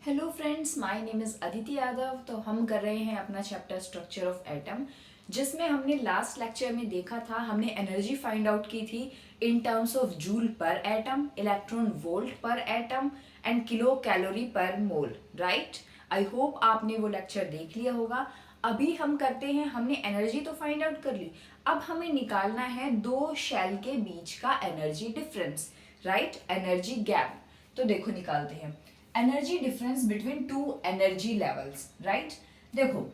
Hello friends, my name is Aditi Yadav. तो हम कर रहे हैं अपना चैप्टर स्ट्रक्चर ऑफ एटम, जिसमें हमने लास्ट लेक्चर में देखा था, हमने एनर्जी फाइंड आउट की थी इन टर्म्स ऑफ जूल पर atom, electron volt per atom and kilo calorie पर मोल। राइट, आई होप आपने वो लेक्चर देख लिया होगा। अभी हम करते हैं, हमने एनर्जी तो फाइंड आउट कर ली, अब हमें निकालना है दो शेल के बीच का energy difference, right, energy gap. तो देखो निकालते हैं energy difference between two energy levels. Right, देखो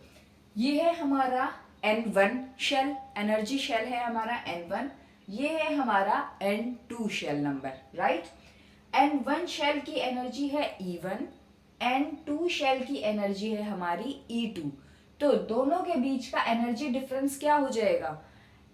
ये है हमारा N1 शेल, एनर्जी शेल है हमारा N1, ये है हमारा N2 shell number. Right, N1 shell की एनर्जी है E1, N2 शेल की एनर्जी है हमारी E2। तो दोनों के बीच का एनर्जी डिफरेंस क्या हो जाएगा?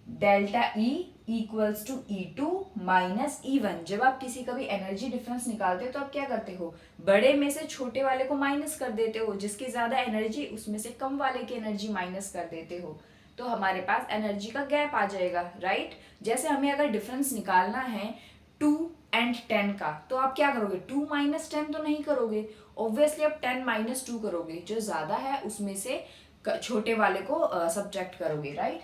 Delta E equals to E2 minus E1। जब आप किसी का भी एनर्जी डिफरेंस निकालते हो तो आप क्या करते हो? बड़े में से छोटे वाले को माइनस कर देते हो, जिसकी ज्यादा एनर्जी उसमें से कम वाले की एनर्जी माइनस कर देते हो, तो हमारे पास एनर्जी का गैप आ जाएगा। राइट, जैसे हमें अगर डिफरेंस निकालना है 2 एंड 10 का, तो आप क्या करोगे? 2 माइनस 10 तो नहीं करोगे, ऑब्वियसली आप 10 माइनस 2 करोगे, जो ज्यादा है उसमें से छोटे वाले को सब्ट्रैक्ट करोगे। राइट,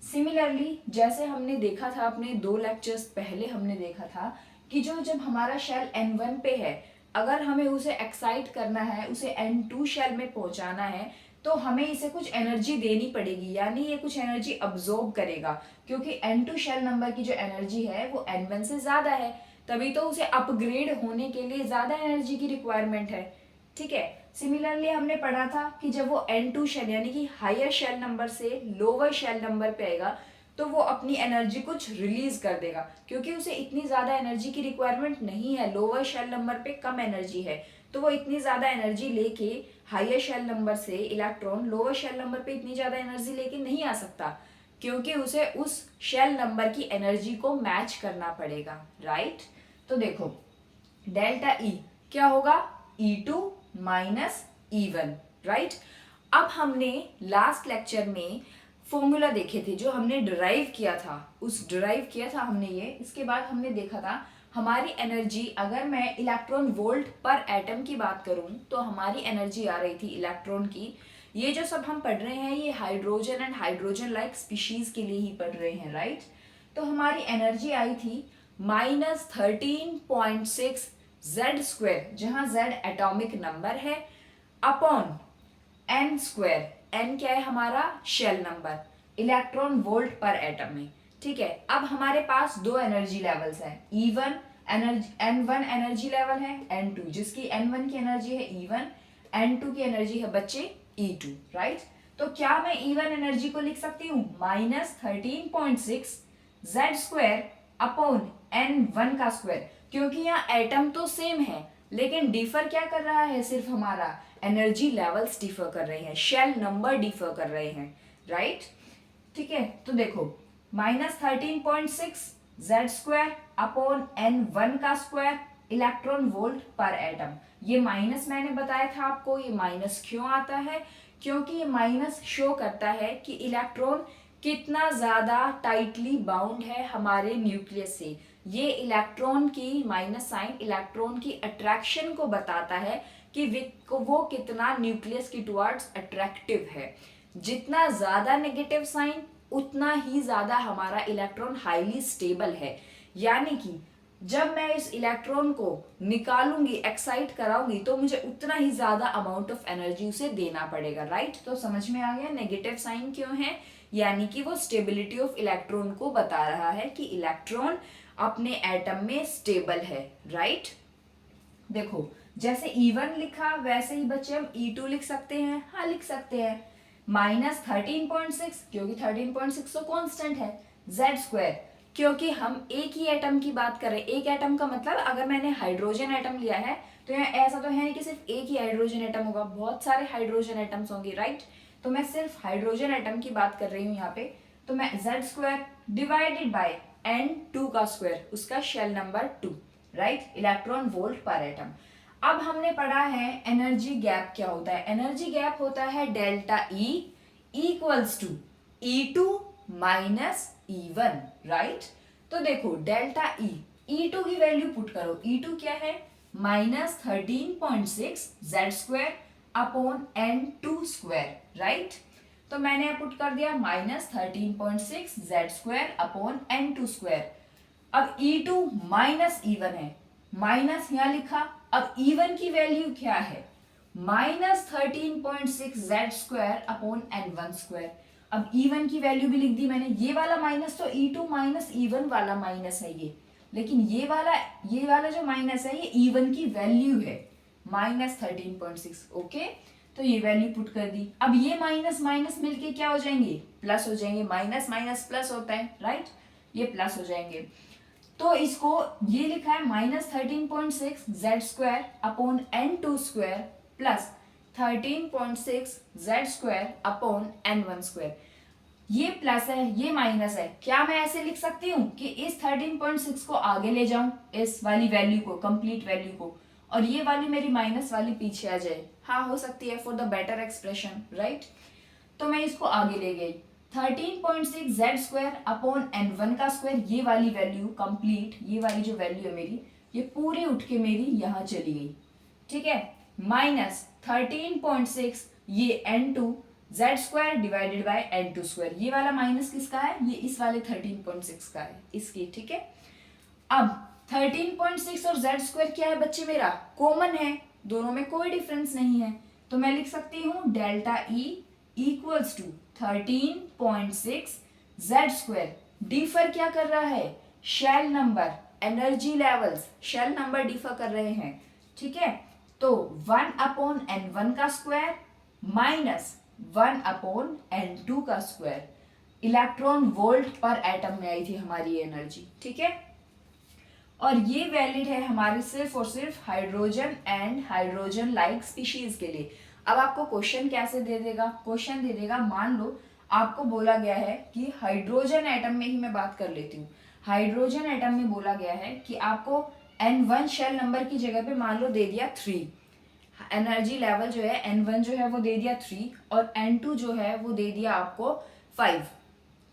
सिमिलरली जैसे हमने देखा था अपने 2 लेक्चर्स पहले, हमने देखा था कि जब हमारा शेल N1 पे है, अगर हमें उसे एक्साइट करना है, उसे N2 शेल में पहुंचाना है, तो हमें इसे कुछ एनर्जी देनी पड़ेगी, यानी ये कुछ एनर्जी अब्जॉर्ब करेगा, क्योंकि N2 शेल नंबर की जो एनर्जी है वो N1 से ज्यादा है, तभी तो उसे अपग्रेड होने के लिए ज्यादा एनर्जी की रिक्वायरमेंट है। ठीक है, सिमिलरली हमने पढ़ा था कि जब वो N2 शेल यानी कि हायर शेल नंबर से लोअर शेल नंबर पे आएगा, तो वो अपनी एनर्जी कुछ रिलीज कर देगा, क्योंकि उसे इतनी ज्यादा एनर्जी की रिक्वायरमेंट नहीं है, लोअर शेल नंबर पे कम एनर्जी है, तो वो इतनी ज्यादा एनर्जी लेके हायर शेल नंबर से इलेक्ट्रॉन लोअर शेल नंबर पे इतनी ज्यादा एनर्जी लेके नहीं आ सकता, क्योंकि उसे उस शेल नंबर की एनर्जी को मैच करना पड़ेगा। राइट, तो देखो डेल्टा E क्या होगा? E2 minus E1। राइट, अब हमने लास्ट लेक्चर में फॉर्मूला देखे थे, जो हमने डिराइव किया था, हमने ये, इसके बाद हमने देखा था हमारी एनर्जी, अगर मैं इलेक्ट्रॉन वोल्ट पर एटम की बात करूं तो हमारी एनर्जी आ रही थी इलेक्ट्रॉन की, ये जो सब हम पढ़ रहे हैं ये hydrogen and hydrogen like species के लिए ही पढ़ रहे हैं। राइट, तो हमारी एनर्जी आई थी -13.6 जेड स्क्वायर, जहां जेड एटॉमिक नंबर है, अपॉन एन स्क्वायर, एन क्या है हमारा? Shell number, electron volt per atom में। ठीक है, अब हमारे पास दो एनर्जी लेवल्स हैं, E1 energy, N1 energy level है, N2 जिसकी N1 की एनर्जी है E1, N2 की एनर्जी है बच्चे E2। राइट, तो क्या मैं E1 एनर्जी को लिख सकती हूँ -13.6 जेड स्क्वायर अपॉन N1 का स्क्वायर, क्योंकि यहाँ एटम तो सेम है, लेकिन डिफर क्या कर रहा है? सिर्फ हमारा एनर्जी लेवल्स डिफर कर रहे हैं, शेल नंबर डिफर कर रहे हैं। राइट, ठीक है, तो देखो -13.6 जेड स्क्वायर अपॉन N1 का square electron volt per atom. ये माइनस मैंने बताया था आपको, ये माइनस क्यों आता है? क्योंकि ये माइनस शो करता है कि इलेक्ट्रॉन कितना ज्यादा टाइटली बाउंड है हमारे न्यूक्लियस से। ये इलेक्ट्रॉन की माइनस साइन इलेक्ट्रॉन की अट्रैक्शन को बताता है कि वो कितना न्यूक्लियस की टुवर्ड्स अट्रैक्टिव है। जितना ज्यादा नेगेटिव साइन, उतना ही ज्यादा हमारा इलेक्ट्रॉन हाईली स्टेबल है, यानी कि जब मैं इस इलेक्ट्रॉन को निकालूंगी, एक्साइट कराऊंगी, तो मुझे उतना ही ज्यादा अमाउंट ऑफ एनर्जी उसे देना पड़ेगा। राइट, तो समझ में आ गया नेगेटिव साइन क्यों है? यानी कि वो स्टेबिलिटी ऑफ इलेक्ट्रॉन को बता रहा है कि इलेक्ट्रॉन अपने एटम में स्टेबल है। राइट, देखो जैसे E1 लिखा वैसे ही बच्चे हम E2 लिख सकते हैं। हाँ, लिख सकते हैं -13.6, क्योंकि 13.6 तो कांस्टेंट है, जेड स्क्वायर, क्योंकि हम एक ही एटम की बात कर रहे हैं। एक एटम का मतलब अगर मैंने हाइड्रोजन एटम लिया है, तो यहाँ ऐसा तो है नहीं कि सिर्फ एक ही हाइड्रोजन एटम होगा, बहुत सारे हाइड्रोजन एटम्स होंगे। राइट, तो मैं सिर्फ हाइड्रोजन एटम की बात कर रही हूँ यहाँ पे, तो मैं Z square divided by N2 का स्क्वायर, उसका shell number 2। Right, electron volt per atom. अब हमने पढ़ा है एनर्जी गैप क्या होता है। एनर्जी गैप होता है delta E equals to E2 minus E1। Right, तो देखो डेल्टा E, E2 की वैल्यू पुट करो, E2 क्या है? -13.6 z² अपॉन n2², राइट। तो मैंने पुट कर दिया -13.6 z² अपॉन n2²। अब E2 माइनस E1 है, माइनस यहाँ लिखा। अब E1 की वैल्यू क्या है, -13.6 z² अपॉन n1²। अब E1 की वैल्यू भी लिख दी मैंने। ये वाला माइनस तो E2 माइनस E1 वाला माइनस है ये, लेकिन ये वाला जो माइनस है ये E1 की वैल्यू है, -13.6। ओके, तो ये वैल्यू पुट कर दी। अब ये माइनस माइनस मिलके क्या हो जाएंगे, प्लस हो जाएंगे। माइनस माइनस प्लस होता है, राइट, ये प्लस हो जाएंगे। तो इसको ये लिखा है -13.6 z² upon n2² plus 13.6 z² upon n1²। ये प्लस है, ये माइनस है। क्या मैं ऐसे लिख सकती हूँ कि इस 13.6 को आगे ले जाऊं, इस वाली वैल्यू को, कंप्लीट वैल्यू को, और ये वाली मेरी माइनस वाली पीछे आ जाए? हाँ, हो सकती है, for the better expression, right. तो मैं इसको आगे ले गई। 13.6 z² अपॉन n1², ये वाली वैल्यू कंप्लीट, ये वाली जो वैल्यू है मेरी, ये पूरी उठ के मेरी यहाँ चली गई, ठीक है। माइनस 13.6 ये n2 z² divided by n2²। ये वाला माइनस किसका है, ये इस वाले 13.6 का है, इसकी, ठीक है। अब 13.6 और z² क्या है बच्चे, मेरा कॉमन है, दोनों में कोई डिफरेंस नहीं है। तो मैं लिख सकती हूँ delta E equals to 13.6 z²। Differ क्या कर रहा है, shell number, energy levels, shell number differ कर रहे हैं, ठीक है। तो 1 upon n1² minus 1 upon n2²। Electron volt per atom में आई थी हमारी एनर्जी, ठीक है। और ये वैलिड है हमारे सिर्फ और सिर्फ hydrogen and hydrogen like species के लिए। अब आपको क्वेश्चन कैसे दे देगा, क्वेश्चन दे देगा, मान लो आपको बोला गया है कि हाइड्रोजन एटम में ही मैं बात कर लेती हूँ। हाइड्रोजन एटम में बोला गया है कि आपको n1 शेल नंबर की जगह पे मान लो दे दिया 3, एनर्जी लेवल जो है n1 जो है वो दे दिया 3 और n2 जो है वो दे दिया आपको 5,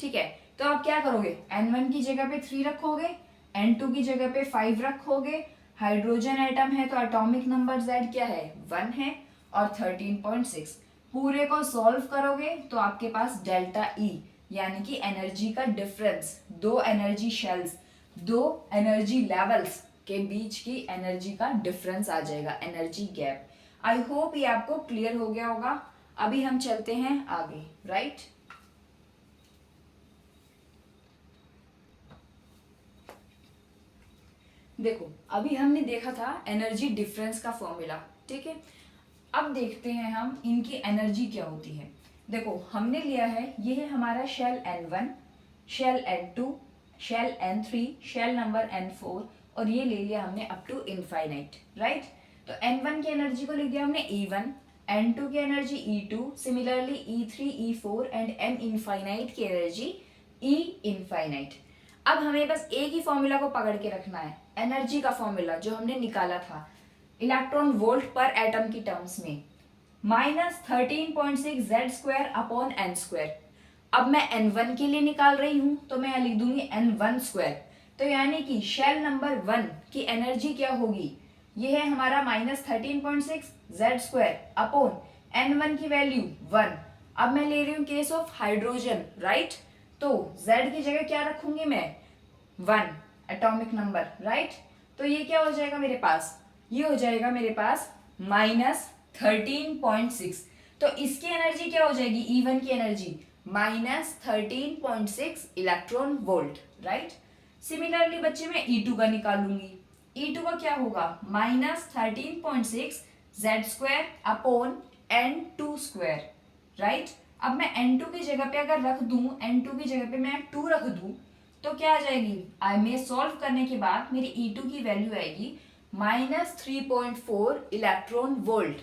ठीक है। तो आप क्या करोगे, n1 की जगह पे 3 रखोगे, n2 की जगह पे 5 रखोगे। हाइड्रोजन एटम है तो एटॉमिक नंबर Z क्या है, 1 है, और 13.6 पूरे को सॉल्व करोगे तो आपके पास डेल्टा E यानी कि एनर्जी का डिफरेंस, दो एनर्जी शेल्स, दो एनर्जी लेवल्स के बीच की एनर्जी का डिफरेंस आ जाएगा, एनर्जी गैप। आई होप ये आपको क्लियर हो गया होगा। अभी हम चलते हैं आगे, राइट। देखो, अभी हमने देखा था एनर्जी डिफरेंस का फॉर्मूला, ठीक है। अब देखते हैं हम इनकी एनर्जी क्या होती है। देखो, हमने लिया है, ये है हमारा shell n1, shell n2, shell n3, shell number n4, और ये ले लिया हमने अप टू इनफाइनाइट, राइट। तो n1 की एनर्जी को लिख दिया हमने E1, n2 की energy E2, similarly E3, E4 and n infinite की एनर्जी E इनफाइनाइट। अब हमें बस एक ही फॉर्मूला को पकड़ के रखना है, एनर्जी का फॉर्मूला जो हमने निकाला था इलेक्ट्रॉन वोल्ट पर एटम की टर्म्स में, -13.6 z² अपॉन n²। अब मैं n1 के लिए निकाल रही हूं तो मैं लिख दूंगी n1²। तो यानी कि शेल नंबर 1 की एनर्जी क्या होगी, ये है हमारा -13.6 z² अपॉन n1 की वैल्यू 1। अब मैं ले रही हूँ केस ऑफ हाइड्रोजन, राइट। तो z की जगह क्या रखूंगी मैं, 1 एटॉमिक नंबर, राइट। तो ये क्या हो जाएगा मेरे पास, ये हो जाएगा मेरे पास -13.6। तो इसकी एनर्जी क्या हो जाएगी, E1 की energy -13.6 electron volt, right. Similarly बच्चे मैं E2 का निकालूंगी। E2 का क्या होगा, -13.6 z² अपॉन n2², राइट। अब मैं n2 की जगह पे अगर रख दूं, n2 की जगह पे मैं 2 रख दूं तो क्या आ जाएगी, मैं सॉल्व करने के बाद मेरी E2 की वैल्यू आएगी -3.4 इलेक्ट्रॉन वोल्ट।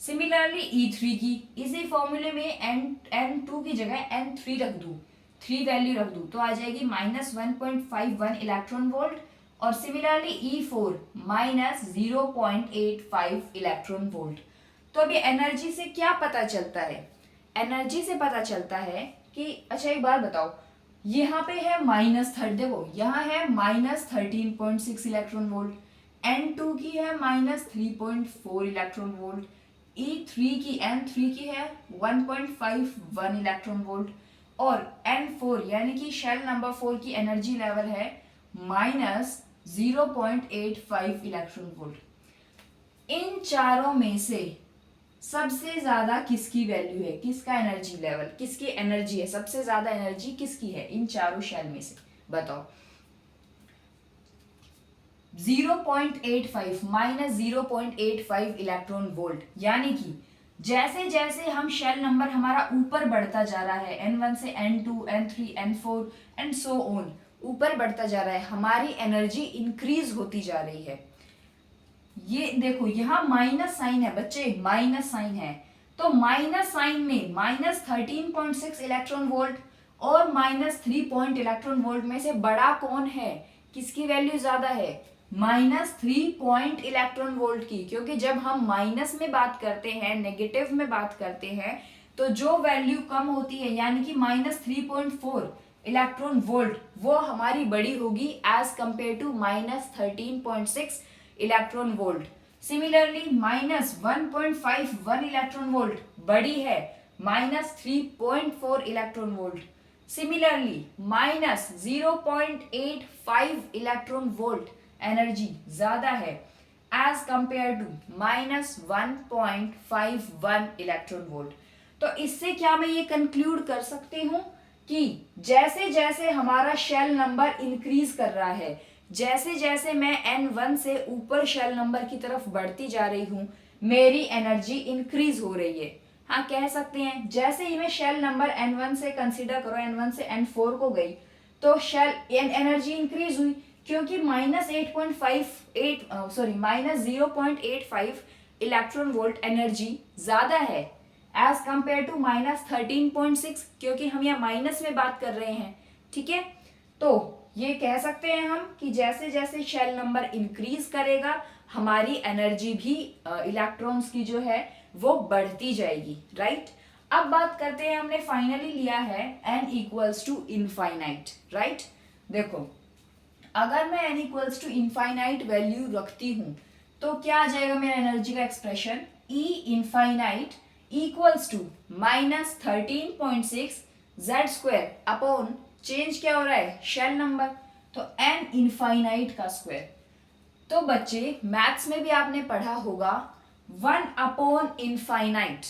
सिमिलरली E3 की इसी फॉर्मूले में n2 की जगह n3 रख दूं, 3 वैल्यू रख दूं तो आ जाएगी -1.51 इलेक्ट्रॉन वोल्ट, और सिमिलरली E4 -0.85 इलेक्ट्रॉन वोल्ट। तो अभी एनर्जी से क्या पता चलता है, एनर्जी से पता चलता है कि, अच्छा एक बात बताओ, यहाँ पे है -3, देखो यहाँ है -13.6 इलेक्ट्रॉन वोल्ट, N2 की है -3.4 इलेक्ट्रॉन वोल्ट, N3 की है 1.51 इलेक्ट्रॉन वोल्ट, और N4 यानी कि शेल नंबर 4 की एनर्जी लेवल है -0.85 इलेक्ट्रॉन वोल्ट। इन चारों में से सबसे ज्यादा किसकी वैल्यू है, किसका एनर्जी लेवल, किसकी एनर्जी है, सबसे ज्यादा एनर्जी किसकी है इन चारों शेल में से, बताओ। 0.85 -0.85 इलेक्ट्रॉन वोल्ट, यानी कि जैसे जैसे हम शेल नंबर हमारा ऊपर बढ़ता जा रहा है, N1 से N2, N3, N4 and so on, ऊपर बढ़ता जा रहा है, हमारी एनर्जी इंक्रीज होती जा रही है। ये देखो यहाँ माइनस साइन है बच्चे, माइनस साइन है, तो माइनस साइन में -13.6 इलेक्ट्रॉन वोल्ट और -3 इलेक्ट्रॉन वोल्ट में से बड़ा कौन है, किसकी वैल्यू ज्यादा है, -3 इलेक्ट्रॉन वोल्ट की, क्योंकि जब हम माइनस में बात करते हैं, नेगेटिव में बात करते हैं, तो जो वैल्यू कम होती है यानी कि -3.4 इलेक्ट्रॉन वोल्ट, वो हमारी बड़ी होगी as compare to -13.6 electron volt. Similarly -1.51 electron volt बड़ी है -3.4 electron volt. Similarly -0.85 electron volt energy ज्यादा है as compare to -1.51 electron volt. तो इससे क्या मैं ये कंक्लूड कर सकती हूँ कि जैसे जैसे हमारा शेल नंबर इंक्रीज कर रहा है, जैसे जैसे मैं N1 से ऊपर शेल नंबर की तरफ बढ़ती जा रही हूँ, मेरी एनर्जी इंक्रीज हो रही है। हाँ कह सकते हैं, जैसे ही मैं शेल नंबर N1 से कंसीडर करो, N1 से N4 को गई तो शेल एनर्जी इंक्रीज हुई, क्योंकि -0.85 इलेक्ट्रॉन वोल्ट एनर्जी ज्यादा है एज कंपेयर टू -13.6, क्योंकि हम यहाँ माइनस में बात कर रहे हैं। ठीक है, तो ये कह सकते हैं हम कि जैसे जैसे शेल नंबर इंक्रीज करेगा, हमारी एनर्जी भी इलेक्ट्रॉन्स की जो है वो बढ़ती जाएगी। राइट, अब बात करते हैं, हमने फाइनली लिया है n equals to infinite. Right, देखो अगर मैं n equals to infinite value रखती हूं तो क्या आ जाएगा मेरा एनर्जी का expression, E infinite equals to -13.6 Z² upon change क्या हो रहा है, शेल नंबर, तो n इनफाइनाइट का स्क्वायर। तो बच्चे मैथ्स में भी आपने पढ़ा होगा 1 अपॉन इनफाइनाइट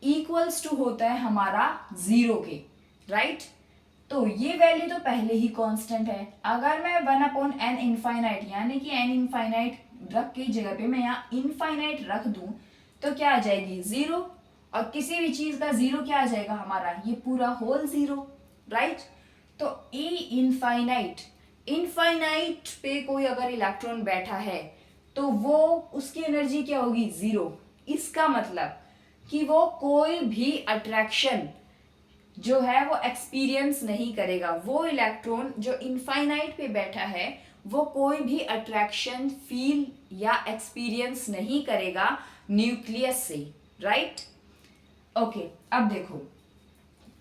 इक्वल्स टू होता है हमारा 0 के। राइट, तो ये वैल्यू तो पहले ही कांस्टेंट है, अगर मैं 1 अपॉन n इनफाइनाइट यानी कि n इनफाइनाइट रख के जगह पे मैं यहाँ इनफाइनाइट रख दूं तो क्या आ जाएगी 0, और किसी भी चीज का 0 क्या आ जाएगा हमारा, ये पूरा होल 0। राइट, तो E इनफाइनाइट पे कोई अगर इलेक्ट्रॉन बैठा है तो वो उसकी एनर्जी क्या होगी, 0। इसका मतलब कि वो कोई भी अट्रैक्शन जो है वो एक्सपीरियंस नहीं करेगा, वो इलेक्ट्रॉन जो इनफाइनाइट पे बैठा है वो कोई भी अट्रैक्शन फील या एक्सपीरियंस नहीं करेगा न्यूक्लियस से। राइट, ओके, अब देखो,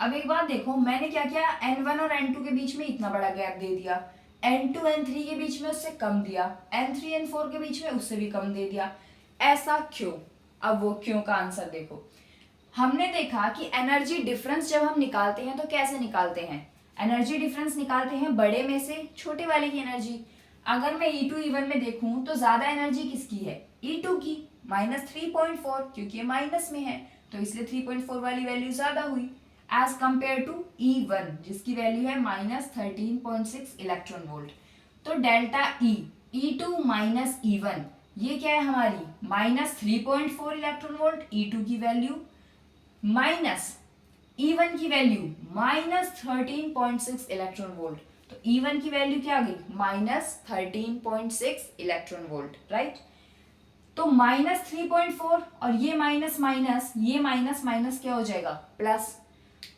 अब एक बात देखो, मैंने क्या किया, N1 और N2 के बीच में इतना बड़ा गैप दे दिया, N2 N3 के बीच में उससे कम दिया, N3 N4 के बीच में उससे भी कम दे दिया। ऐसा क्यों, अब वो क्यों का आंसर देखो। हमने देखा कि एनर्जी डिफरेंस जब हम निकालते हैं तो कैसे निकालते हैं, एनर्जी डिफरेंस निकालते हैं बड़े में से छोटे वाले की एनर्जी। अगर मैं E2 E1 में देखूं तो ज्यादा एनर्जी किसकी है, E2 की, -3.4, क्योंकि ये माइनस में है तो इसलिए 3.4 वाली वैल्यू ज्यादा हुई एज कंपेयर टू E1 जिसकी वैल्यू है -13.6 इलेक्ट्रॉन वोल्ट। तो delta E, E2 minus E1, ये क्या है हमारी -3.4 इलेक्ट्रॉन वोल्ट E2 की वैल्यू, माइनस E1 की वैल्यू -13.6 इलेक्ट्रॉन वोल्ट। तो E1 की वैल्यू क्या आ गई, -13.6 इलेक्ट्रॉन वोल्ट। राइट, तो -3.4 और ये माइनस माइनस, ये माइनस माइनस क्या हो जाएगा, प्लस।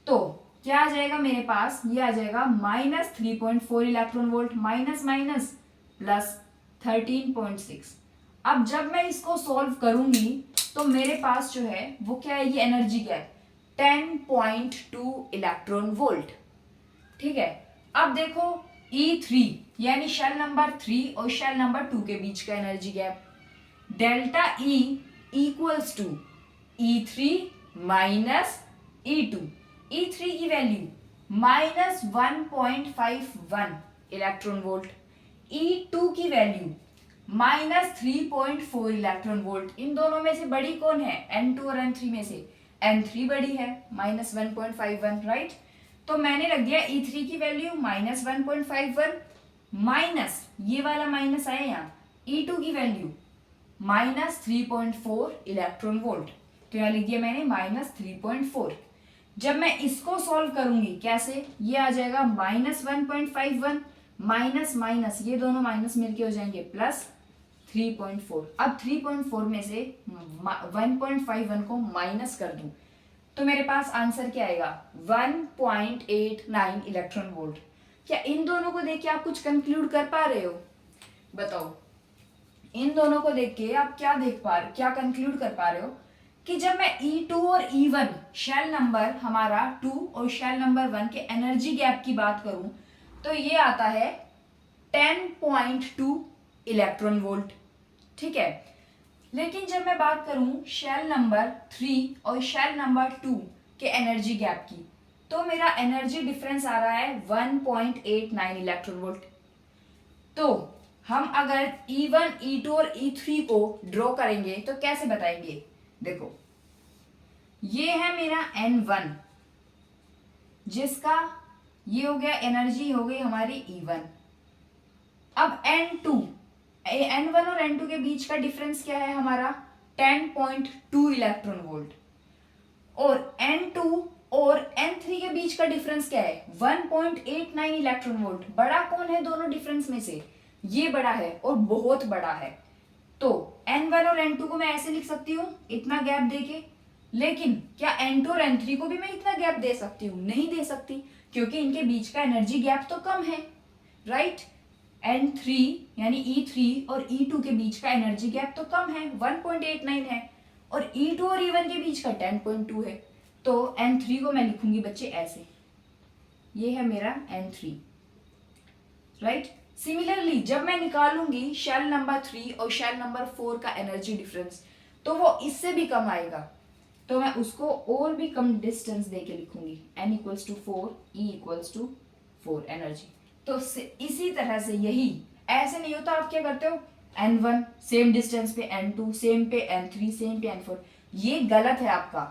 तो क्या आ जाएगा मेरे पास, ये आ जाएगा -3.4 electron volt minus minus plus 13.6। अब जब मैं इसको सॉल्व करूंगी तो मेरे पास जो है वो क्या है, ये एनर्जी क्या है, 10.2 इलेक्ट्रॉन वोल्ट। ठीक है, अब देखो E3 यानी शेल नंबर 3 और शेल नंबर 2 के बीच का energy gap, delta E equals to E3 minus E2। E3 की value minus 1.51 electron volt, E2 की वैल्यू माइनस 3.4 इलेक्ट्रॉन वोल्ट। इन दोनों में से बड़ी कौन है? N2 और N3 में से N3 बड़ी है, माइनस 1.51, राइट। तो मैंने रख दिया E3 की वैल्यू माइनस 1.51 माइनस ये वाला माइनस आया यहाँ, E2 की वैल्यू माइनस 3.4 इलेक्ट्रॉन वोल्ट। तो यहाँ लिख दिया मैंने माइनस 3.4। जब मैं इसको सॉल्व करूंगी कैसे, ये आ जाएगा माइनस 1.51 माइनस माइनस, ये दोनों माइनस मिलके हो जाएंगे प्लस 3.4। अब 3.4 में से 1.51 को माइनस कर दूं तो मेरे पास आंसर क्या आएगा? 1.89 इलेक्ट्रॉन वोल्ट। क्या इन दोनों को देख के आप कुछ कंक्लूड कर पा रहे हो? बताओ, इन दोनों को देख के आप क्या कंक्लूड कर पा रहे हो कि जब मैं E2 और E1 शेल नंबर हमारा 2 और शेल नंबर 1 के एनर्जी गैप की बात करूं तो ये आता है 10.2 इलेक्ट्रॉन वोल्ट, ठीक है। लेकिन जब मैं बात करूं शेल नंबर 3 और शेल नंबर 2 के एनर्जी गैप की तो मेरा एनर्जी डिफरेंस आ रहा है 1.89 इलेक्ट्रॉन वोल्ट। तो हम अगर E1, E2 और E3 को ड्रॉ करेंगे तो कैसे बताएंगे? देखो, ये है मेरा N1 जिसका ये हो गया एनर्जी हो गई हमारी E1। अब N1 और N2 के बीच का डिफरेंस क्या है हमारा? 10.2 इलेक्ट्रॉन वोल्ट। और N2 और N3 के बीच का डिफरेंस क्या है? 1.89 इलेक्ट्रॉन वोल्ट। बड़ा कौन है दोनों डिफरेंस में से? ये बड़ा है और बहुत बड़ा है। तो N1 और N2 को मैं ऐसे लिख सकती हूँ इतना गैप देके, लेकिन क्या N2 और N3 को भी मैं इतना गैप दे सकती हूँ? नहीं दे सकती, क्योंकि इनके बीच का एनर्जी गैप तो कम है, राइट। N3 यानी E3 और E2 के बीच का एनर्जी गैप तो कम है, 1.89 है, और E2 और E1 के बीच का 10.2 है। तो N3 को मैं लिखूंगी बच्चे ऐसे, ये है मेरा N3, राइट। सिमिलरली जब मैं निकालूंगी शेल नंबर 3 और शेल नंबर 4 का एनर्जी डिफरेंस तो वो इससे भी कम आएगा, तो मैं उसको और भी कम डिस्टेंस देके लिखूंगी, n equals to 4, E equals to 4 energy. तो इसी तरह से यही ऐसे नहीं होता, आप क्या करते हो N1 सेम डिस्टेंस पे N2, सेम पे N3, सेम पे N4, ये गलत है आपका,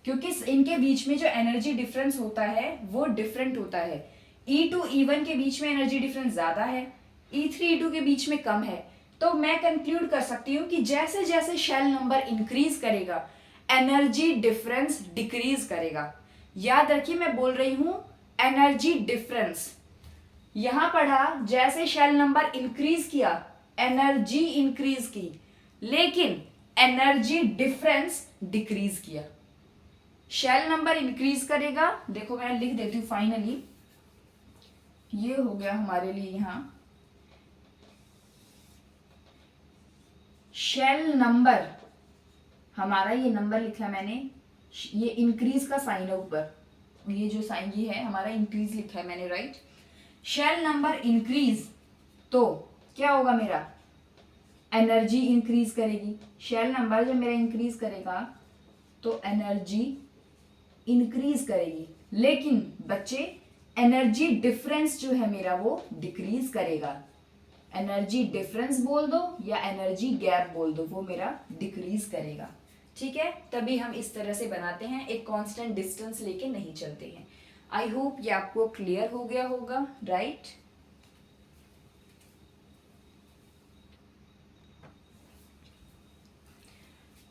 क्योंकि इनके बीच में जो एनर्जी डिफरेंस होता है वो डिफरेंट होता है। E2 E1 के बीच में एनर्जी डिफरेंस ज्यादा है, E3 E2 के बीच में कम है। तो मैं कंक्लूड कर सकती हूँ कि जैसे जैसे शेल नंबर इंक्रीज करेगा एनर्जी डिफरेंस डिक्रीज करेगा। याद रखिए मैं बोल रही हूं एनर्जी डिफरेंस, यहां पढ़ा जैसे शेल नंबर इंक्रीज किया एनर्जी इंक्रीज की, लेकिन एनर्जी डिफरेंस डिक्रीज किया। शेल नंबर इंक्रीज करेगा, देखो मैं लिख देती हूँ फाइनली, ये हो गया हमारे लिए यहां शेल नंबर, हमारा ये नंबर लिखा मैंने, ये इंक्रीज का साइन है ऊपर, ये जो साइन ये है हमारा इंक्रीज लिखा है मैंने, राइट। शेल नंबर इंक्रीज तो क्या होगा मेरा? एनर्जी इंक्रीज करेगी। शेल नंबर जब मेरा इंक्रीज करेगा तो एनर्जी इंक्रीज करेगी, लेकिन बच्चे एनर्जी डिफरेंस जो है मेरा वो डिक्रीज करेगा। एनर्जी डिफरेंस बोल दो या एनर्जी गैप बोल दो, वो मेरा डिक्रीज करेगा, ठीक है। तभी हम इस तरह से बनाते हैं, एक कांस्टेंट डिस्टेंस लेके नहीं चलते हैं। आई होप ये आपको क्लियर हो गया होगा, राइट।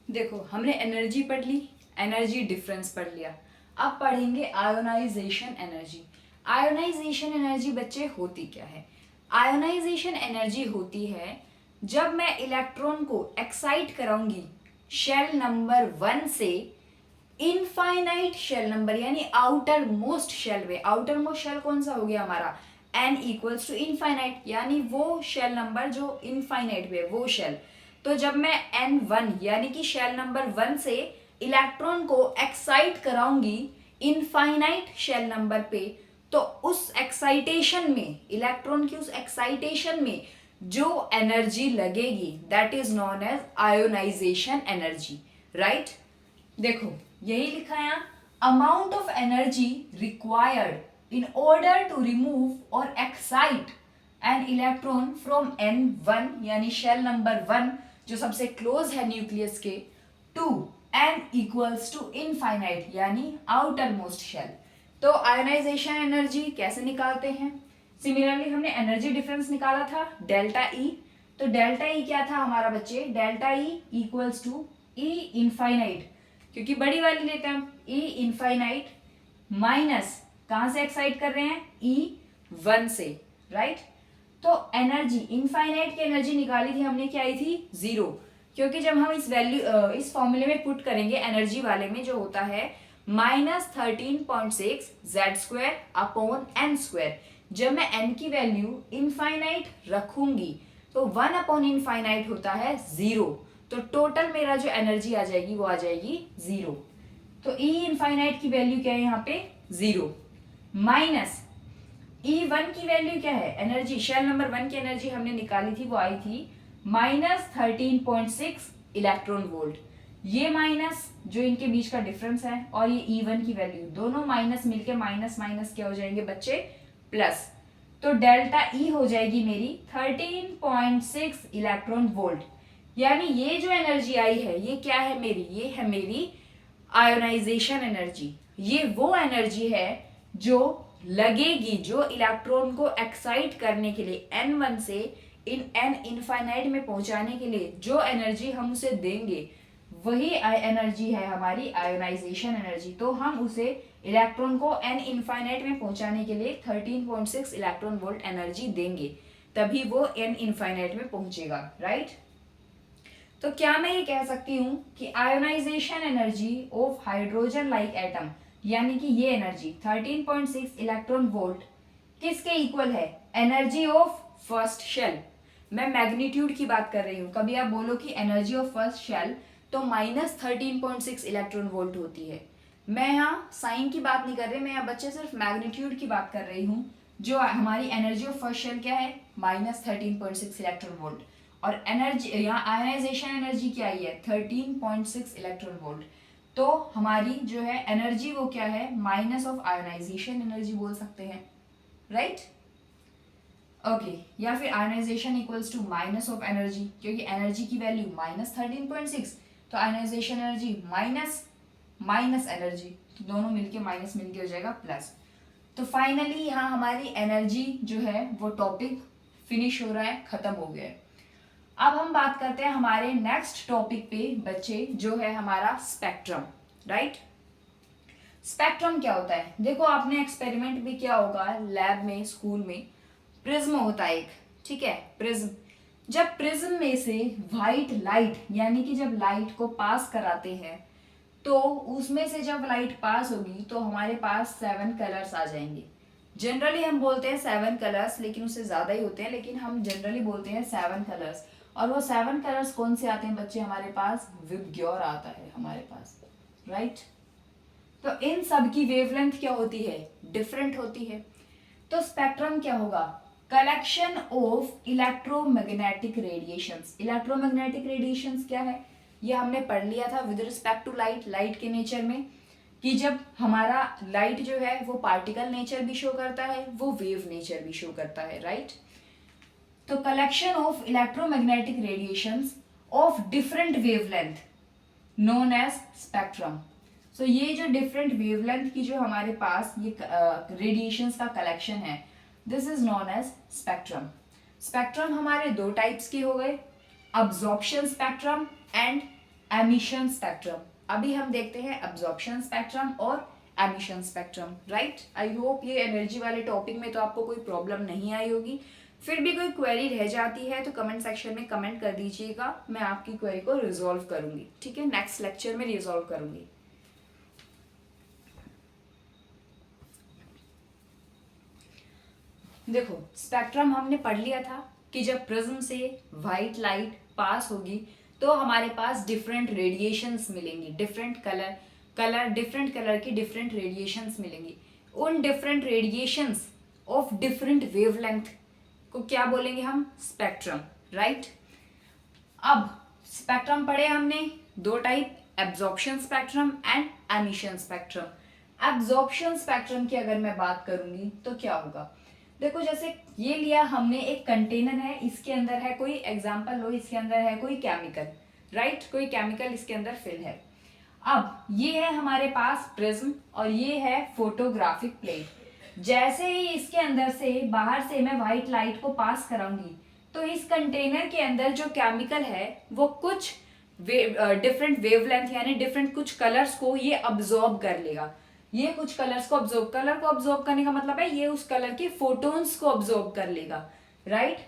देखो हमने एनर्जी पढ़ ली, एनर्जी डिफरेंस पढ़ लिया, अब पढ़ेंगे आयोनाइजेशन एनर्जी। आयोनाइजेशन एनर्जी बच्चे होती क्या है? आयोनाइजेशन एनर्जी होती है जब मैं इलेक्ट्रॉन को एक्साइट कराऊंगी शेल नंबर 1 से इनफाइनाइट शेल नंबर यानी आउटर मोस्ट शेल में। आउटर मोस्ट शेल कौन सा हो गया हमारा? n इक्वल्स टू इनफाइनाइट, यानी वो शेल नंबर जो इनफाइनाइट में वो शेल। तो जब मैं N1 यानी कि शेल नंबर 1 से इलेक्ट्रॉन को एक्साइट कराऊंगी इनफाइनाइट शेल नंबर पे, तो उस एक्साइटेशन में, इलेक्ट्रॉन की उस एक्साइटेशन में जो एनर्जी लगेगी that is known as ionisation energy, right. देखो यही लिखा है यहाँ, amount of energy required in order to remove और excite an electron from n1 यानी शेल नंबर 1 जो सबसे क्लोज है न्यूक्लियस के, to n equals to infinite यानी आउटर मोस्ट शेल। तो आयोनाइजेशन एनर्जी कैसे निकालते हैं? सिमिलरली हमने एनर्जी डिफरेंस निकाला था डेल्टा ई। तो डेल्टा ई क्या था हमारा बच्चे? Delta E equals to E infinite, क्योंकि बड़ी वाली लेते हैं हम, ई इनफाइनाइट माइनस कहां से एक्साइट कर रहे हैं? E1 से, राइट। तो एनर्जी इनफाइनाइट की एनर्जी निकाली थी हमने, क्या आई थी? 0, क्योंकि जब हम इस वैल्यू इस फॉर्मूले में पुट करेंगे एनर्जी वाले में जो होता है -13.6 Z² अपॉन n²। जब मैं n की वैल्यू इनफाइनाइट रखूंगी तो 1 अपॉन इनफाइनाइट होता है 0, तो टोटल मेरा जो एनर्जी आ जाएगी वो आ जाएगी 0। तो E इनफाइनाइट की वैल्यू क्या है यहाँ पे? 0 माइनस E1 की वैल्यू क्या है? एनर्जी शेल नंबर 1 की एनर्जी हमने निकाली थी, वो आई थी -13.6 इलेक्ट्रॉन वोल्ट। ये माइनस जो इनके बीच का डिफरेंस है और ये E1 की वैल्यू, दोनों माइनस मिलके माइनस माइनस क्या हो जाएंगे बच्चे? प्लस। तो डेल्टा E हो जाएगी मेरी 13.6 इलेक्ट्रॉन वोल्ट। यानी ये जो एनर्जी आई है ये क्या है मेरी? ये है मेरी आयोनाइजेशन एनर्जी। ये वो एनर्जी है जो लगेगी, जो इलेक्ट्रॉन को एक्साइट करने के लिए n1 से n इनफाइनाइट में पहुंचाने के लिए जो एनर्जी हम उसे देंगे वही एनर्जी है हमारी आयोनाइजेशन एनर्जी। तो हम उसे इलेक्ट्रॉन को n इनफाइनाइट में पहुंचाने के लिए 13.6 इलेक्ट्रॉन वोल्ट एनर्जी देंगे, तभी वो n इनफाइनाइट में पहुंचेगा, राइट। तो क्या मैं ये कह सकती हूँ कि ionisation energy of hydrogen like atom, यानी कि ये एनर्जी 13.6 इलेक्ट्रॉन वोल्ट किसके इक्वल है? Energy of first shell. मैं मैग्नीट्यूड की बात कर रही हूँ। कभी आप बोलो कि एनर्जी ऑफ फर्स्ट शेल तो -13.6 इलेक्ट्रॉन वोल्ट होती है। मैं यहाँ साइन की बात नहीं कर रही, मैं यहाँ बच्चे सिर्फ मैग्नीट्यूड की बात कर रही हूँ। जो हमारी एनर्जी ऑफ फर्स्ट शेल क्या है? -13.6 इलेक्ट्रॉन वोल्ट। और एनर्जी यहाँ आयोनाइजेशन एनर्जी क्या आई है? 13.6 इलेक्ट्रॉन वोल्ट। तो हमारी जो है एनर्जी वो क्या है? माइनस ऑफ आयोनाइजेशन एनर्जी बोल सकते हैं, राइट। ओके, या फिर ionisation equals to minus of energy, क्योंकि एनर्जी की वैल्यू -13.6, तो आयोनाइजेशन एनर्जी माइनस एनर्जी, तो दोनों मिलके माइनस मिलके हो जाएगा प्लस। तो फाइनली यहाँ हमारी एनर्जी जो है वो टॉपिक फिनिश हो रहा है, खत्म हो गया है। अब हम बात करते हैं हमारे नेक्स्ट टॉपिक पे बच्चे, जो है हमारा स्पेक्ट्रम, राइट। स्पेक्ट्रम क्या होता है? देखो आपने एक्सपेरिमेंट भी किया होगा लैब में, स्कूल में। प्रिज्म होता है एक, ठीक है, प्रिज्म। जब प्रिज्म में से व्हाइट लाइट, यानी कि जब लाइट को पास कराते हैं तो उसमें से जब लाइट पास होगी तो हमारे पास 7 कलर्स आ जाएंगे। जनरली हम बोलते हैं 7 कलर्स, लेकिन उससे ज्यादा ही होते हैं, लेकिन हम जनरली बोलते हैं 7 कलर्स। और वो 7 कलर्स कौन से आते हैं बच्चे? हमारे पास विबग्योर आता है हमारे पास, राइट। तो इन सब की वेवलेंथ क्या होती है? डिफरेंट होती है। तो स्पेक्ट्रम क्या होगा? Collection of electromagnetic radiations. Electromagnetic radiations क्या है? ये हमने पढ़ लिया था with respect to light, light के नेचर में, कि जब हमारा लाइट जो है वो पार्टिकल नेचर भी शो करता है, वो वेव नेचर भी शो करता है, राइट। तो collection of electromagnetic radiations of different wavelength known as spectrum. So ये जो डिफरेंट वेवलेंथ की जो हमारे पास ये रेडिएशंस का कलेक्शन है, this is known as spectrum. Spectrum हमारे दो टाइप्स के हो गए, absorption spectrum and emission spectrum. अभी हम देखते हैं अब्जॉर्प्शन स्पेक्ट्रम और emission spectrum, right. I hope ये एनर्जी वाले टॉपिक में तो आपको कोई प्रॉब्लम नहीं आई होगी। फिर भी कोई क्वेरी रह जाती है तो कमेंट सेक्शन में कमेंट कर दीजिएगा, मैं आपकी क्वेरी को रिजॉल्व करूंगी, ठीक है, नेक्स्ट लेक्चर में रिजॉल्व करूंगी। देखो स्पेक्ट्रम हमने पढ़ लिया था कि जब प्रिज्म से व्हाइट लाइट पास होगी तो हमारे पास डिफरेंट रेडिएशंस मिलेंगी, डिफरेंट कलर की डिफरेंट रेडिएशंस मिलेंगी। उन different radiations of different wavelength को क्या बोलेंगे हम? Spectrum, right. अब स्पेक्ट्रम पढ़े हमने दो type, absorption spectrum and emission spectrum. Absorption spectrum की अगर मैं बात करूंगी तो क्या होगा? देखो जैसे ये लिया हमने, एक कंटेनर है, इसके अंदर है कोई एग्जांपल लो, इसके अंदर है कोई केमिकल, राइट, कोई केमिकल इसके अंदर फिल है। अब ये है हमारे पास प्रिज्म और ये है फोटोग्राफिक प्लेट। जैसे ही इसके अंदर से बाहर से मैं व्हाइट लाइट को पास कराऊंगी तो इस कंटेनर के अंदर जो केमिकल है वो कुछ डिफरेंट वेवलेंथ यानी डिफरेंट कुछ कलर्स को ये अब्सॉर्ब कर लेगा। ये कुछ कलर्स को अब्सॉर्ब, कलर को अब्सॉर्ब करने का मतलब है ये उस कलर के फोटोन्स को अब्सॉर्ब कर लेगा, राइट।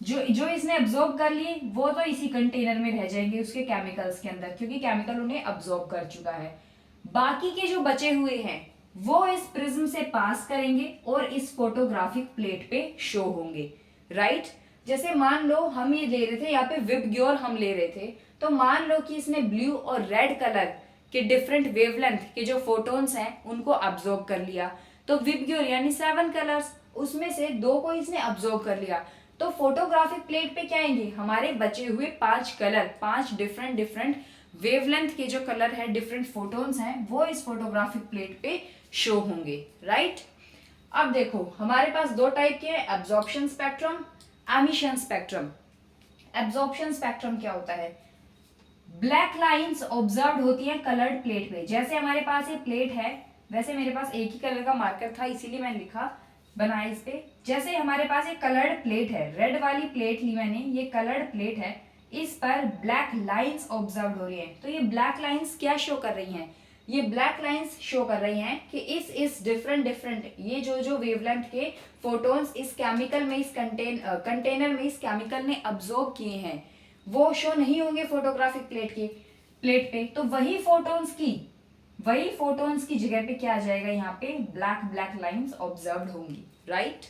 जो इसने अब्सॉर्ब कर लिए वो तो इसी कंटेनर में रह जाएंगे उसके केमिकल्स के अंदर, क्योंकि केमिकल उन्हें अब्सॉर्ब कर चुका है। बाकी के जो बचे हुए हैं वो इस प्रिज्म से पास करेंगे और इस फोटोग्राफिक प्लेट पे शो होंगे, राइट। जैसे मान लो हम ये ले रहे थे, यहाँ पे विबग्योर हम ले रहे थे, तो मान लो कि इसने ब्लू और रेड कलर के डिफरेंट वेवलेंथ के जो फोटोन्स हैं उनको अब्सॉर्ब कर लिया। तो विबग्योर यानी 7 कलर्स, उसमें से 2 को इसने अब्सॉर्ब कर लिया। तो फोटोग्राफिक प्लेट पे क्या आएंगे? हमारे बचे हुए 5 कलर, 5 डिफरेंट वेवलेंथ के जो कलर है, डिफरेंट फोटोन्स हैं, वो इस फोटोग्राफिक प्लेट पे शो होंगे, राइट। अब देखो हमारे पास दो टाइप के हैं, absorption spectrum, emission spectrum. Absorption spectrum क्या होता है? ब्लैक लाइंस ऑब्जर्व होती हैं कलर्ड प्लेट पे। जैसे हमारे पास ये प्लेट है, वैसे मेरे पास एक ही कलर का मार्कर था इसीलिए मैंने लिखा, बनाया इस पे। जैसे हमारे पास एक कलर्ड प्लेट है, रेड वाली प्लेट ली मैंने, ये कलर्ड प्लेट है, इस पर ब्लैक लाइंस ऑब्जर्व हो रही हैं। तो ये ब्लैक लाइंस क्या शो कर रही हैं? ये ब्लैक लाइंस शो कर रही हैं कि इस डिफरेंट ये जो वेवलेंथ के फोटोन्स इस केमिकल में, इस कंटेनर में इस केमिकल ने अब्सॉर्ब किए हैं, वो शो नहीं होंगे फोटोग्राफिक प्लेट पे। तो वही फोटोन्स की जगह पे क्या आ जाएगा? यहाँ पे ब्लैक लाइंस ऑब्जर्व होंगी, राइट।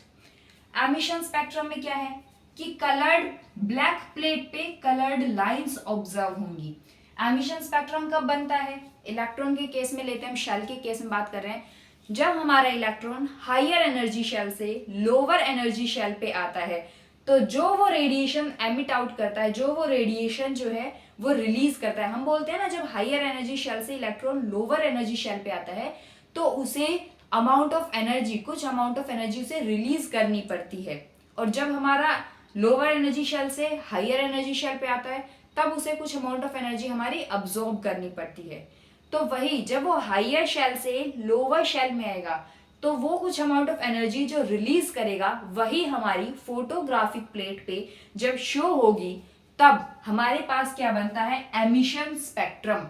एमिशन स्पेक्ट्रम में क्या है कि कलर्ड ब्लैक प्लेट पे कलर्ड लाइंस ऑब्जर्व होंगी। एमिशन स्पेक्ट्रम कब बनता है? इलेक्ट्रॉन के केस में लेते हैं, हम शेल के केस में बात कर रहे हैं। जब हमारा इलेक्ट्रॉन हायर एनर्जी शेल से लोअर एनर्जी शेल पे आता है तो जो वो रेडिएशन एमिट आउट करता है, जो वो रेडिएशन जो है वो रिलीज करता है, हम बोलते हैं ना जब हायर एनर्जी शेल से इलेक्ट्रॉन लोअर एनर्जी शेल पे आता है तो उसे अमाउंट ऑफ एनर्जी, कुछ अमाउंट ऑफ एनर्जी उसे रिलीज करनी पड़ती है। और जब हमारा लोअर एनर्जी शेल से हायर एनर्जी शेल पे आता है तब उसे कुछ अमाउंट ऑफ एनर्जी हमारी अब्सॉर्ब करनी पड़ती है। तो वही जब वो हायर शेल से लोअर शेल में आएगा तो वो कुछ अमाउंट ऑफ एनर्जी जो रिलीज करेगा वही हमारी फोटोग्राफिक प्लेट पे जब शो होगी तब हमारे पास क्या बनता है? Emission spectrum,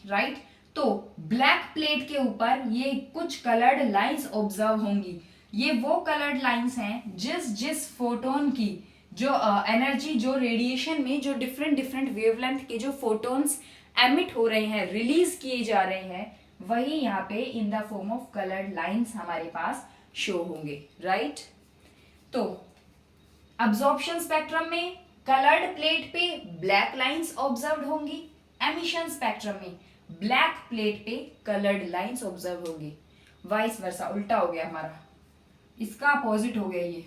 right. तो ब्लैक प्लेट के ऊपर ये कुछ कलर्ड लाइंस ऑब्जर्व होंगी। ये वो कलर्ड लाइंस हैं जिस फोटोन की जो एनर्जी, जो रेडिएशन में जो डिफरेंट वेवलेंथ के जो फोटोन्स एमिट हो रहे हैं, रिलीज किए जा रहे हैं, वही यहाँ पे in the form of coloured lines हमारे पास शो होंगे, राइट। तो अब्जॉर्प्शन स्पेक्ट्रम में कलर्ड प्लेट पे ब्लैक लाइंस ऑब्जर्व होंगी, एमिशन स्पेक्ट्रम में ब्लैक प्लेट पे कलर्ड लाइंस ऑब्जर्व होंगी। वाइस वर्सा, उल्टा हो गया हमारा, इसका अपोजिट हो गया ये।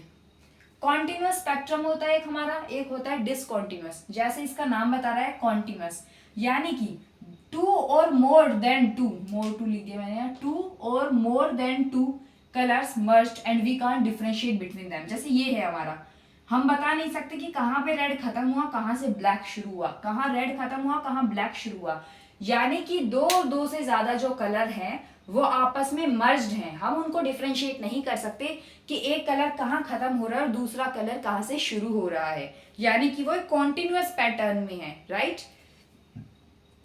कॉन्टिन्यूअस स्पेक्ट्रम होता है एक हमारा, एक होता है डिसकॉन्टिन्यूअस। जैसे इसका नाम बता रहा है कॉन्टिन्यूअस, यानी कि 2 और मोर देन 2, मोर 2 लिख दिया मैंने, 2 और more than 2 colours merged and we can't differentiate between them. जैसे ये है हमारा, हम बता नहीं सकते कि कहाँ पे रेड खत्म हुआ, कहाँ से ब्लैक शुरू हुआ, कहाँ रेड खत्म हुआ, कहाँ ब्लैक शुरू हुआ। यानी कि दो से ज्यादा जो कलर हैं वो आपस में मर्ज्ड हैं, हम उनको डिफरेंशिएट नहीं कर सकते कि एक कलर कहाँ खत्म हो रहा है और दूसरा कलर कहाँ से शुरू हो रहा है, यानी कि वो एक कॉन्टिन्यूअस पैटर्न में है, राइट।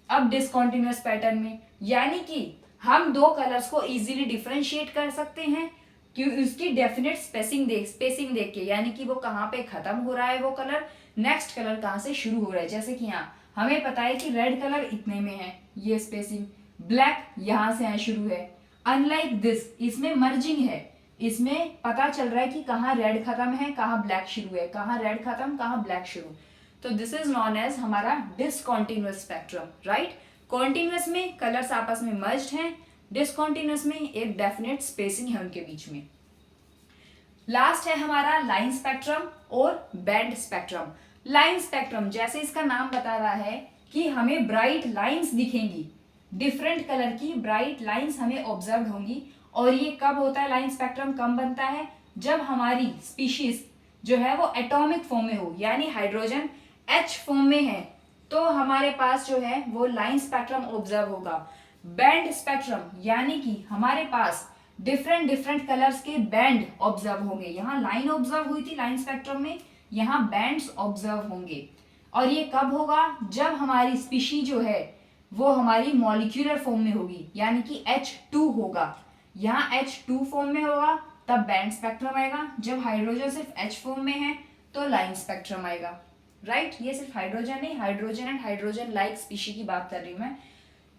अब डिसकॉन्टिन्यूअस पैटर्न में यानी कि हम दो कलर्स को इजीली डिफरेंशिएट कर सकते हैं कि उसकी डेफिनेट स्पेसिंग देख के, यानी कि वो कहाँ पे खत्म हो रहा है वो कलर, नेक्स्ट कलर कहाँ से शुरू हो रहा है। जैसे कि यहाँ हमें पता है कि रेड कलर इतने में है, ये स्पेसिंग, ब्लैक यहाँ से शुरू है। अनलाइक दिस, इसमें मर्जिंग है, इसमें पता चल रहा है कि कहाँ रेड खत्म है, कहाँ ब्लैक शुरू है, कहाँ रेड खत्म, कहाँ ब्लैक शुरू। तो दिस इज नॉन एज हमारा डिसकॉन्टिन्यूअस स्पेक्ट्रम, राइट। कॉन्टिन्यूअस में कलर्स आपस में मर्ज्ड हैं, डिसकंटिन्यूअस में एक डेफिनेट स्पेसिंग है उनके बीच में। लास्ट है हमारा लाइन स्पेक्ट्रम और बैंड स्पेक्ट्रम। लाइन स्पेक्ट्रम जैसे इसका नाम बता रहा है कि हमें ब्राइट लाइंस दिखेंगी, डिफरेंट कलर की ब्राइट लाइंस हमें ऑब्जर्व होंगी। और ये कब होता है, लाइन स्पेक्ट्रम कब बनता है, जब हमारी स्पीशीज जो है वो एटॉमिक फॉर्म में हो, यानी हाइड्रोजन H फॉर्म में है, तो हमारे पास जो है वो लाइन स्पेक्ट्रम ऑब्जर्व होगा। बैंड स्पेक्ट्रम यानी कि हमारे पास डिफरेंट डिफरेंट कलर्स के बैंड ऑब्जर्व होंगे। यहाँ लाइन ऑब्जर्व हुई थी लाइन स्पेक्ट्रम में, यहाँ बैंड्स ऑब्जर्व होंगे। और ये कब होगा, जब हमारी स्पीशी जो है वो हमारी मॉलिक्यूलर फॉर्म में होगी, यानी कि H2 होगा। यहाँ H2 फॉर्म में होगा तब बैंड स्पेक्ट्रम आएगा। जब हाइड्रोजन सिर्फ H फॉर्म में है तो लाइन स्पेक्ट्रम आएगा। राइट, ये सिर्फ हाइड्रोजन नहीं, hydrogen and hydrogen like species की बात कर रही हूँ मैं।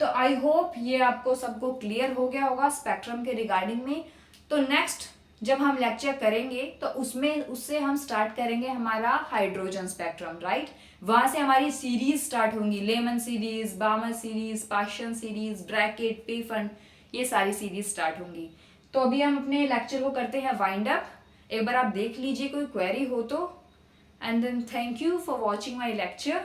तो आई होप ये आपको सबको क्लियर हो गया होगा स्पेक्ट्रम के रिगार्डिंग में। तो नेक्स्ट जब हम लेक्चर करेंगे तो उससे हम स्टार्ट करेंगे हमारा हाइड्रोजन स्पेक्ट्रम। राइट, वहां से हमारी सीरीज स्टार्ट होंगी, Lyman series, Balmer series, Paschen series, Brackett, Pfund, ये सारी सीरीज स्टार्ट होंगी। तो अभी हम अपने लेक्चर को करते हैं वाइंड अप। एक बार आप देख लीजिए कोई क्वेरी हो तो, and then thank you for watching my lecture.